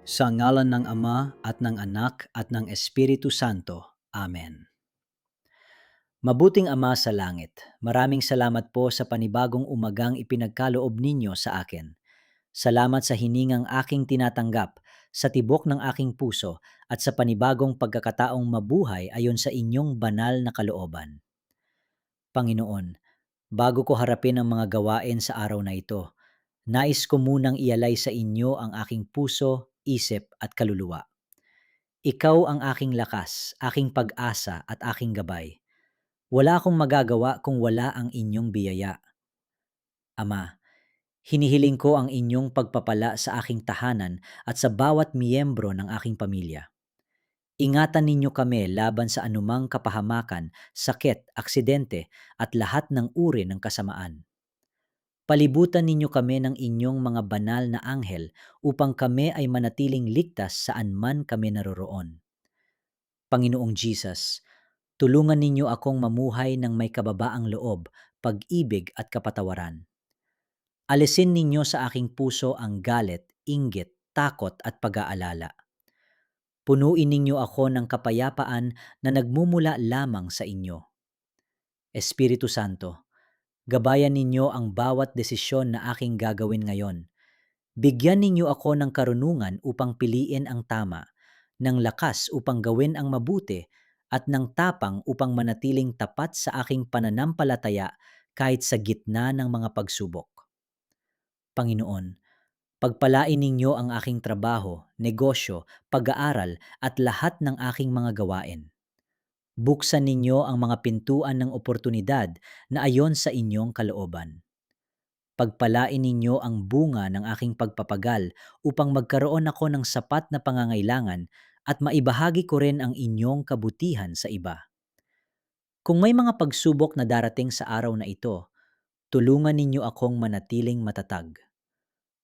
Sa ngalan ng Ama at ng Anak at ng Espiritu Santo. Amen. Mabuting Ama sa langit, maraming salamat po sa panibagong umagang ipinagkaloob ninyo sa akin. Salamat sa hiningang aking tinatanggap, sa tibok ng aking puso, at sa panibagong pagkakataong mabuhay ayon sa inyong banal na kalooban. Panginoon, bago ko harapin ang mga gawain sa araw na ito, nais ko munang ialay sa inyo ang aking puso, isip at kaluluwa. Ikaw ang aking lakas, aking pag-asa at aking gabay. Wala akong magagawa kung wala ang inyong biyaya. Ama, hinihiling ko ang inyong pagpapala sa aking tahanan at sa bawat miyembro ng aking pamilya. Ingatan ninyo kami laban sa anumang kapahamakan, sakit, aksidente at lahat ng uri ng kasamaan. Palibutan ninyo kami ng inyong mga banal na anghel upang kami ay manatiling ligtas saan man kami naroroon. Panginoong Jesus, tulungan ninyo akong mamuhay ng may kababaang loob, pag-ibig at kapatawaran. Alisin ninyo sa aking puso ang galit, inggit, takot at pag-aalala. Punuin ninyo ako ng kapayapaan na nagmumula lamang sa inyo. Espiritu Santo, gabayan ninyo ang bawat desisyon na aking gagawin ngayon. Bigyan ninyo ako ng karunungan upang piliin ang tama, ng lakas upang gawin ang mabuti, at ng tapang upang manatiling tapat sa aking pananampalataya kahit sa gitna ng mga pagsubok. Panginoon, pagpalain ninyo ang aking trabaho, negosyo, pag-aaral at lahat ng aking mga gawain. Buksan ninyo ang mga pintuan ng oportunidad na ayon sa inyong kalooban. Pagpalain ninyo ang bunga ng aking pagpapagal upang magkaroon ako ng sapat na pangangailangan at maibahagi ko rin ang inyong kabutihan sa iba. Kung may mga pagsubok na darating sa araw na ito, tulungan ninyo akong manatiling matatag.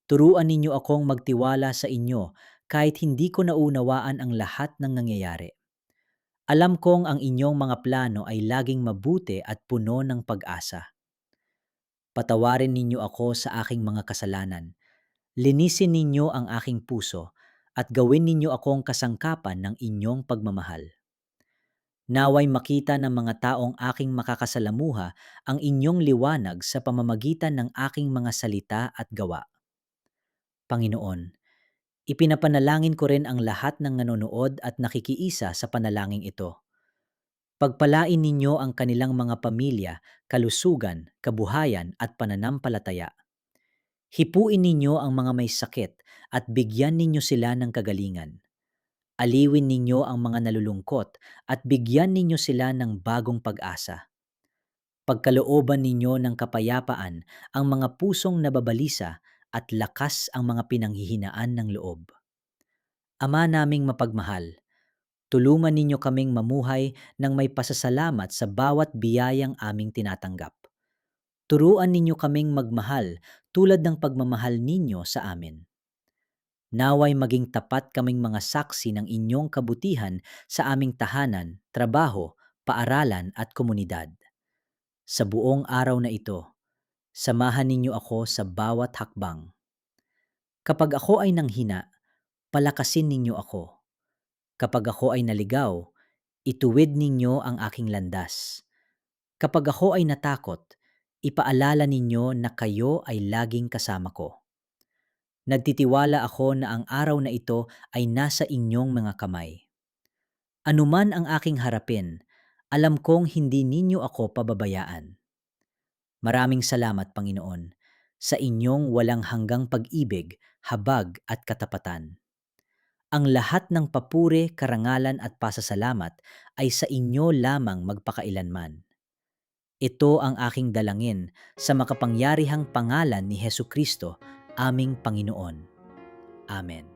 Turuan ninyo akong magtiwala sa inyo kahit hindi ko naunawaan ang lahat ng nangyayari. Alam kong ang inyong mga plano ay laging mabuti at puno ng pag-asa. Patawarin ninyo ako sa aking mga kasalanan. Linisin ninyo ang aking puso at gawin ninyo akong kasangkapan ng inyong pagmamahal. Naway makita ng mga taong aking makakasalamuha ang inyong liwanag sa pamamagitan ng aking mga salita at gawa. Panginoon, ipinapanalangin ko rin ang lahat ng nanonood at nakikiisa sa panalangin ito. Pagpalain ninyo ang kanilang mga pamilya, kalusugan, kabuhayan at pananampalataya. Hipuin ninyo ang mga may sakit at bigyan ninyo sila ng kagalingan. Aliwin ninyo ang mga nalulungkot at bigyan ninyo sila ng bagong pag-asa. Pagkalooban ninyo ng kapayapaan ang mga pusong nababalisa at lakas ang mga pinanghihinaan ng loob. Ama naming mapagmahal, tulungan ninyo kaming mamuhay ng may pasasalamat sa bawat biyayang aming tinatanggap. Turuan ninyo kaming magmahal tulad ng pagmamahal ninyo sa amin. Naway maging tapat kaming mga saksi ng inyong kabutihan sa aming tahanan, trabaho, paaralan at komunidad. Sa buong araw na ito, samahan ninyo ako sa bawat hakbang. Kapag ako ay nanghina, palakasin ninyo ako. Kapag ako ay naligaw, ituwid ninyo ang aking landas. Kapag ako ay natakot, ipaalala ninyo na kayo ay laging kasama ko. Nagtitiwala ako na ang araw na ito ay nasa inyong mga kamay. Anuman ang aking harapin, alam kong hindi ninyo ako pababayaan. Maraming salamat, Panginoon, sa inyong walang hanggang pag-ibig, habag at katapatan. Ang lahat ng papuri, karangalan at pasasalamat ay sa inyo lamang magpakailanman. Ito ang aking dalangin sa makapangyarihang pangalan ni Hesu Kristo, aming Panginoon. Amen.